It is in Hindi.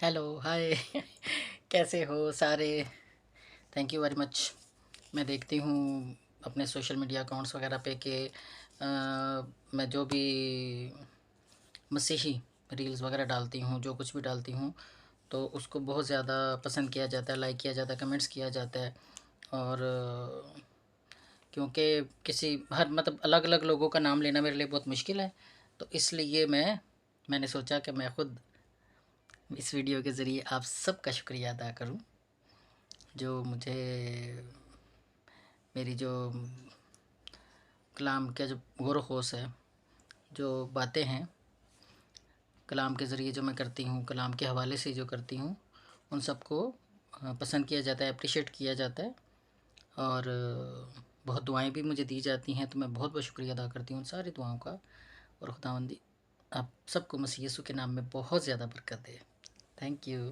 हेलो, हाय। कैसे हो सारे? Thank you very much. मैं देखती हूँ अपने सोशल मीडिया अकाउंट्स वगैरह पे कि मैं जो भी मसीही रील्स वगैरह डालती हूँ, जो कुछ भी डालती हूँ, तो उसको बहुत ज़्यादा पसंद किया जाता है, लाइक किया जाता है, कमेंट्स किया जाता है। और क्योंकि किसी हर मतलब अलग-अलग लोगों का नाम लेना मेरे लिए बहुत मुश्किल है, तो इसलिए मैंने सोचा कि मैं खुद इस वीडियो के ज़रिए आप सबका शुक्रिया अदा करूं, जो मुझे मेरी जो कलाम का जो गौर होश है, जो बातें हैं कलाम के ज़रिए जो मैं करती हूँ, कलाम के हवाले से जो करती हूँ, उन सबको पसंद किया जाता है, अप्रिशिएट किया जाता है। और बहुत दुआएं भी मुझे दी जाती हैं, तो मैं बहुत बहुत शुक्रिया अदा करती हूँ उन सारी दुआओं का। और खुदावंदी आप सबको मसीह यीशु के नाम में बहुत ज़्यादा बरकत दे। Thank you.